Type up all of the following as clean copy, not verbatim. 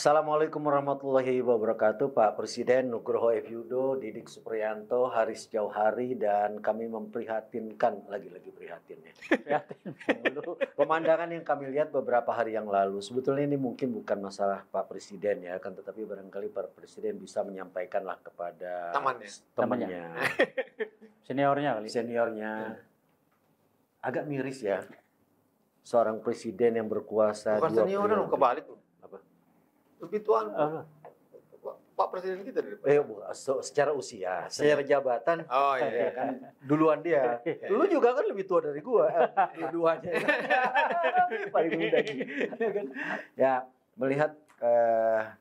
Assalamualaikum warahmatullahi wabarakatuh, Pak Presiden Nugroho F. Yudo, Didik Supriyanto, Haris Jauhari, dan kami memprihatinkan, lagi-lagi prihatin ya. Pemandangan yang kami lihat beberapa hari yang lalu, sebetulnya ini mungkin bukan masalah Pak Presiden ya, kan, tetapi barangkali Pak Presiden bisa menyampaikanlah kepada temannya. Seniornya. Agak miris ya, seorang presiden yang berkuasa. Bukan senior dong, kebalik tuh. Lebih tuan Pak Presiden kita secara usia, secara jabatan. Oh iya kan duluan dia. Dulu juga kan lebih tua dari gua. Dua-duanya. Paling muda kan. Ya, melihat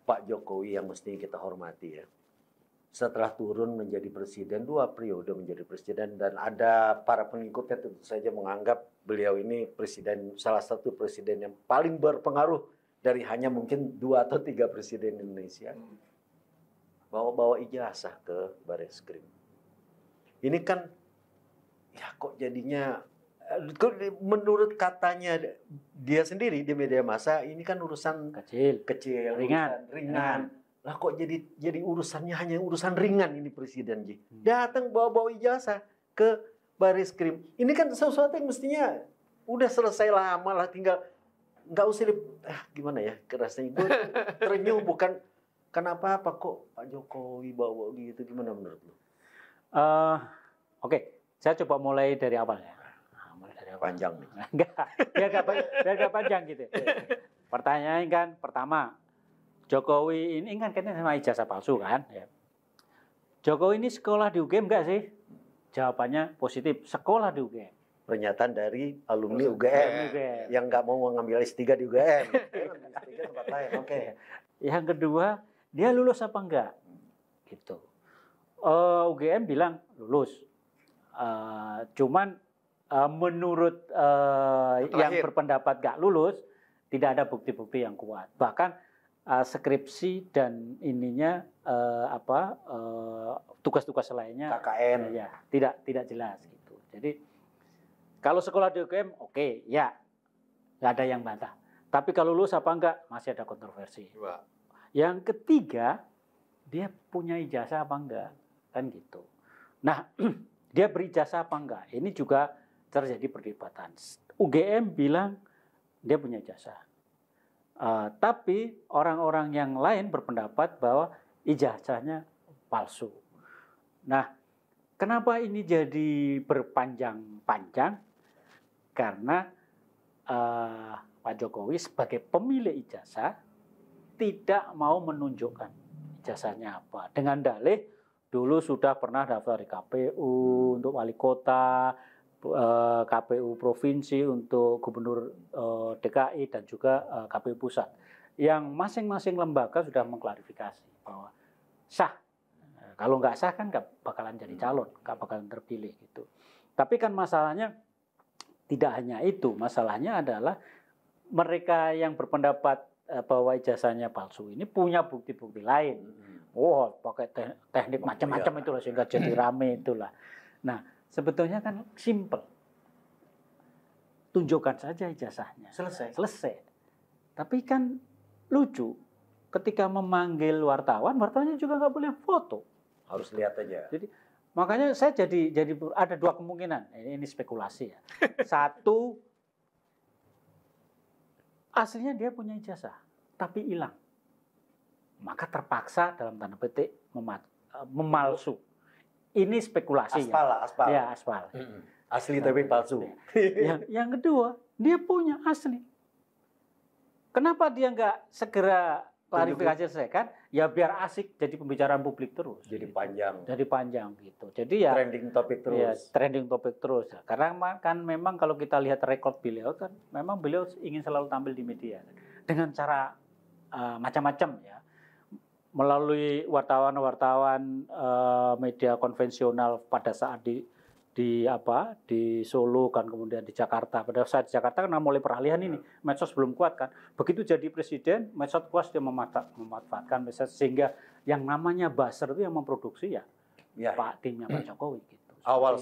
Pak Jokowi yang mesti kita hormati ya. Setelah turun menjadi presiden, 2 periode menjadi presiden, dan ada para pengikutnya tentu saja menganggap beliau ini presiden, salah satu presiden yang paling berpengaruh dari hanya mungkin 2 atau 3 presiden Indonesia. Bawa ijazah ke Bareskrim. Ini kan, ya kok jadinya, menurut katanya dia sendiri di media massa, ini kan urusan kecil, ringan. Lah kok jadi urusannya hanya urusan ringan ini Presiden Ji. Datang bawa ijazah ke Bareskrim. Ini kan sesuatu yang mestinya udah selesai lama lah, tinggal nggak usah gimana ya, kerasnya gue terenyuh, bukan kenapa kok Pak Jokowi bawa gitu, gimana menurut lu? Oke, saya coba mulai dari awal ya. Mulai dari awal. Panjang nih. biar nggak panjang gitu. Pertanyaan kan pertama, Jokowi ini kan kaitannya sama ijazah palsu kan? Ya. Jokowi ini sekolah di UGM nggak sih? Jawabannya positif, sekolah di UGM. Pernyataan dari alumni UGM yang nggak mau mengambil S3 di UGM. S3 tempat lain. Oke. Yang kedua, dia lulus apa enggak? Gitu. UGM bilang lulus. Cuman menurut yang berpendapat nggak lulus, tidak ada bukti-bukti yang kuat. Bahkan skripsi dan ininya tugas-tugas lainnya KKN ya tidak jelas gitu. Jadi kalau sekolah di UGM oke, ya nggak ada yang bantah. Tapi kalau lulus apa enggak masih ada kontroversi. Yang ketiga, dia punya ijazah apa enggak, kan gitu. Nah, dia berijazah apa enggak? Ini juga terjadi perdebatan. UGM bilang dia punya ijazah. Tapi orang-orang yang lain berpendapat bahwa ijazahnya palsu. Nah, kenapa ini jadi berpanjang-panjang? Karena Pak Jokowi sebagai pemilik ijazah tidak mau menunjukkan ijazahnya apa. Dengan dalih dulu sudah pernah daftar di KPU untuk wali kota, KPU provinsi untuk gubernur DKI, dan juga KPU pusat, yang masing-masing lembaga sudah mengklarifikasi bahwa sah. Kalau nggak sah kan nggak bakalan jadi calon, nggak bakalan terpilih gitu. Tapi kan masalahnya tidak hanya itu, masalahnya adalah mereka yang berpendapat bahwa ijazahnya palsu ini punya bukti-bukti lain. Pakai teknik macam-macam itulah sehingga jadi rame itulah. Nah, sebetulnya kan simple. Tunjukkan saja ijazahnya. Selesai. Tapi kan lucu. Ketika memanggil wartawannya juga nggak boleh foto. Harus lihat aja. Jadi makanya saya jadi ada 2 kemungkinan. Ini spekulasi ya. Satu, aslinya dia punya ijazah, tapi hilang. Maka terpaksa dalam tanda petik memalsu. Ini spekulasi aspal. Ya, aspal. Asli tapi palsu. Yang kedua, dia punya asli. Kenapa dia nggak segera klarifikasi selesaikan? Ya biar asik jadi pembicaraan publik terus. Jadi panjang. Jadi panjang gitu. Jadi ya trending topik terus. Ya, trending topik terus. Karena kan memang kalau kita lihat rekod beliau kan, memang beliau ingin selalu tampil di media dengan cara macam-macam ya. Melalui wartawan-wartawan media konvensional pada saat di Solo kan, kemudian di Jakarta. Pada saat di Jakarta kan mulai peralihan ini, medsos belum kuat kan. Begitu jadi presiden, medsos kuat, dia memanfaatkan medsos, sehingga yang namanya buzzer itu yang memproduksi ya. Timnya Pak Jokowi gitu. Awal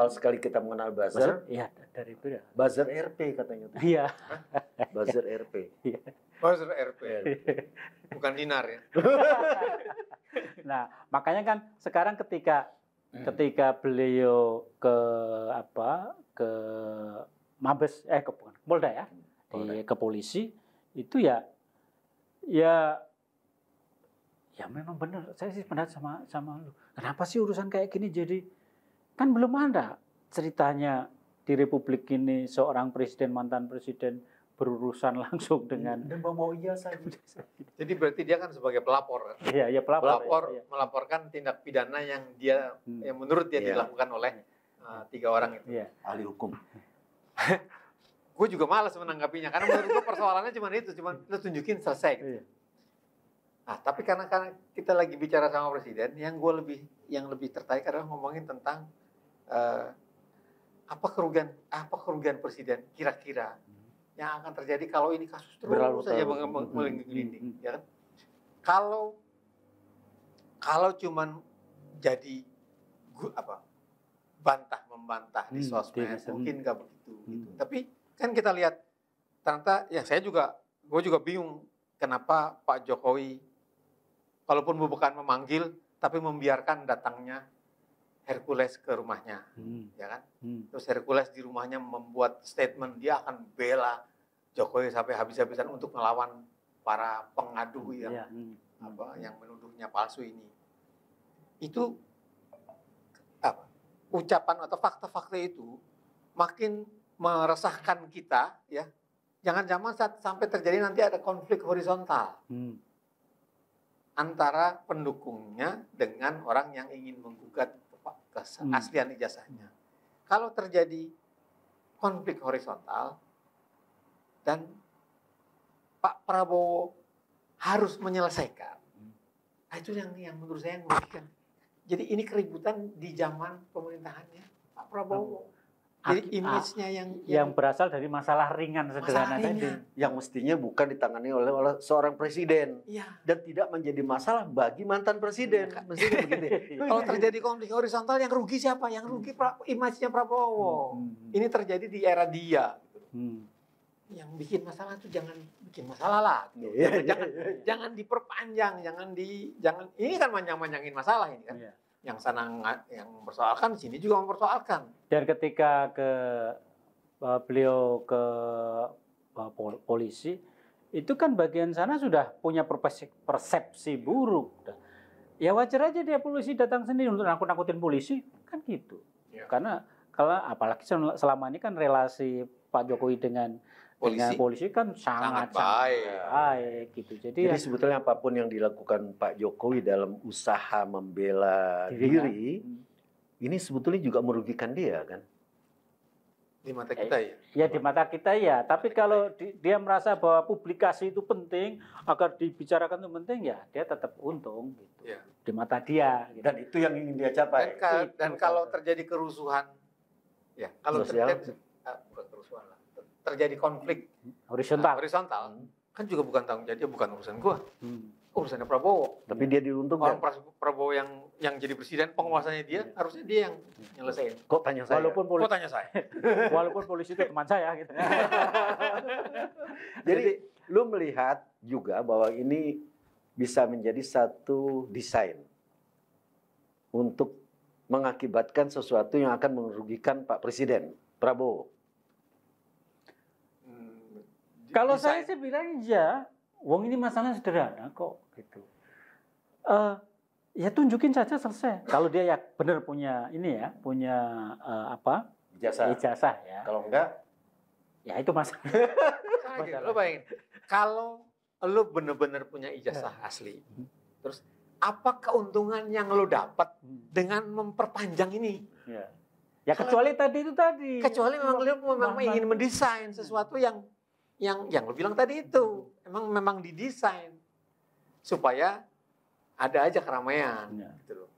sekali kita mengenal buzzer. Iya, dari itu ya. Buzzer RP katanya. Iya. Buzzer RP. Buzzer RP. Bukan dinar ya. Nah, makanya kan sekarang ketika beliau ke Mabes bukan Polda ya, ke polisi itu ya memang benar. Saya sih pendapat sama lu. Kenapa sih urusan kayak gini jadi kan belum ada ceritanya di Republik ini seorang presiden, mantan presiden berurusan langsung dengan dan bawa ijazah. Jadi berarti dia kan sebagai pelapor kan? Iya, pelapor. Melaporkan tindak pidana yang yang menurut dia dilakukan oleh 3 orang itu. Iya. Ahli hukum. Gue juga malas menanggapinya karena menurut gue persoalannya cuma itu, cuma lu tunjukin selesai. Gitu. Iya. Nah, tapi karena kita lagi bicara sama presiden, yang lebih tertarik adalah ngomongin tentang apa kerugian presiden kira-kira yang akan terjadi kalau ini kasus terus saja melingkupi, ya kan? Kalau cuman jadi membantah di sosmed mungkin nggak begitu. Gitu. Tapi kan kita lihat ternyata ya gue juga bingung kenapa Pak Jokowi walaupun bukan memanggil tapi membiarkan datangnya Hercules ke rumahnya, ya kan? Terus Hercules di rumahnya membuat statement dia akan bela Jokowi sampai habis-habisan untuk melawan para pengadu yang menuduhnya palsu ini. Itu ucapan atau fakta-fakta itu makin meresahkan kita, ya. Jangan-jangan sampai terjadi nanti ada konflik horizontal antara pendukungnya dengan orang yang ingin menggugat keaslian ijazahnya. Kalau terjadi konflik horizontal dan Pak Prabowo harus menyelesaikan, itu yang menurut saya merugikan. Jadi ini keributan di zaman pemerintahannya Pak Prabowo. Jadi image-nya yang berasal dari masalah ringan sederhana tadi, yang mestinya bukan ditangani oleh seorang presiden dan tidak menjadi masalah bagi mantan presiden. Mestinya begitu. Kalau terjadi konflik horizontal, yang rugi siapa? Yang rugi image-nya Prabowo. Ini terjadi di era dia. Yang bikin masalah itu jangan bikin masalah lah. Jangan diperpanjang, jangan ini kan manjang-manjangin masalah ini kan. Yang sana yang mempersoalkan, sini juga mempersoalkan. Dan ketika beliau ke polisi, itu kan bagian sana sudah punya persepsi buruk. Ya wajar aja dia polisi datang sendiri untuk nakut-nakutin polisi, kan gitu. Ya. Karena apalagi selama ini kan relasi Pak Jokowi dengan polisi kan sangat baik gitu. Jadi sebetulnya apapun yang dilakukan Pak Jokowi dalam usaha membela diri ini sebetulnya juga merugikan dia kan? Di mata kita ya? Ya di mata kita ya. Tapi kalau dia merasa bahwa publikasi itu penting, agar dibicarakan itu penting, ya dia tetap untung gitu. Ya. Di mata dia. Gitu. Dan itu yang ingin dia capai. Dan kalau terjadi kerusuhan, ya kalau bukan kerusuhan lah. Terjadi konflik horizontal kan juga bukan tanggung jawab, bukan urusan gua, urusannya Prabowo. Tapi dia diuntungkan. Orang Prabowo yang jadi presiden, penguasanya dia, harusnya dia yang nyelesain. Kok tanya saya? Kok tanya saya? Walaupun polisi itu teman saya gitu. Jadi lu melihat juga bahwa ini bisa menjadi satu desain untuk mengakibatkan sesuatu yang akan merugikan Pak Presiden Prabowo. Kalau saya sih bilang ya, wong ini masalah sederhana kok gitu. Ya tunjukin saja selesai. Kalau dia ya benar punya ijazah ya. Kalau enggak, ya itu masalah. Lo bayangin, kalau lo benar-benar punya ijazah asli, terus apa keuntungan yang lo dapat dengan memperpanjang ini? Ya kecuali tadi. Kecuali memang ingin mendesain sesuatu yang lo bilang tadi itu memang didesain supaya ada aja keramaian gitu loh.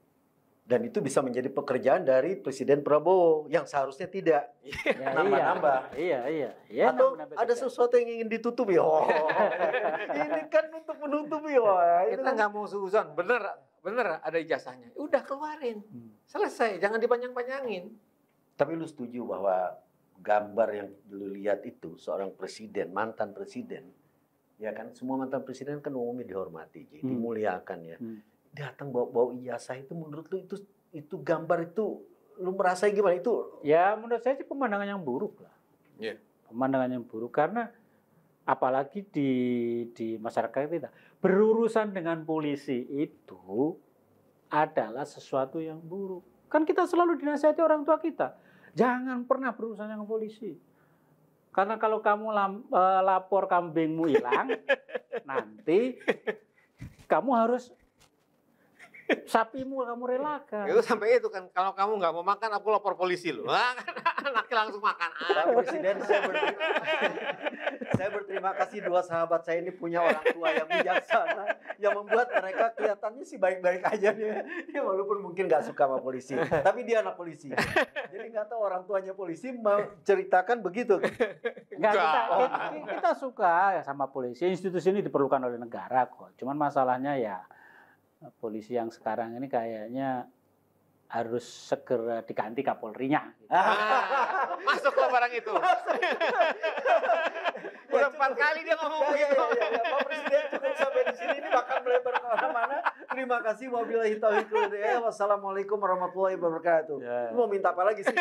Dan itu bisa menjadi pekerjaan dari Presiden Prabowo yang seharusnya tidak nambah-nambah. Iya. Atau ada sesuatu yang ingin ditutupi. Ini kan untuk menutupi. Kita nggak mau suuzon, bener ada ijazahnya. Udah keluarin, selesai, jangan dipanjang-panjangin. Tapi lu setuju bahwa gambar yang lu lihat itu seorang presiden, mantan presiden, Ya kan, semua mantan presiden kan umumnya dihormati, dimuliakan ya. Datang bawa ijazah itu menurut lu itu gambar itu lu merasa gimana itu? Ya menurut saya sih pemandangan yang buruk lah. Yeah. Pemandangan yang buruk karena apalagi di masyarakat kita berurusan dengan polisi itu adalah sesuatu yang buruk. Kan kita selalu dinasihati orang tua kita, jangan pernah berurusan dengan polisi. Karena kalau kamu lapor kambingmu hilang, nanti kamu harus sapimu kamu relakan. Itu sampai itu kan, kalau kamu nggak mau makan, aku lapor polisi loh. Anaknya langsung makan. Pak Presiden, saya berterima kasih dua sahabat saya ini punya orang tua yang bijaksana, yang membuat mereka kelihatannya sih baik-baik aja nih. Ya walaupun mungkin nggak suka sama polisi, tapi dia anak polisi. Jadi nggak tahu orang tuanya polisi mau ceritakan begitu. Kita suka ya sama polisi. Institusi ini diperlukan oleh negara kok. Cuman masalahnya ya polisi yang sekarang ini kayaknya harus segera diganti Kapolrinya. Gitu. Masuklah barang itu. Udah 4 kali dia ngomong begitu. Pak Presiden cukup sampai di sini, ini bakal melebar ke mana-mana. Terima kasih, wabillahi taufiq wal hidayah. Wassalamualaikum warahmatullahi wabarakatuh. Lu mau minta apa lagi sih?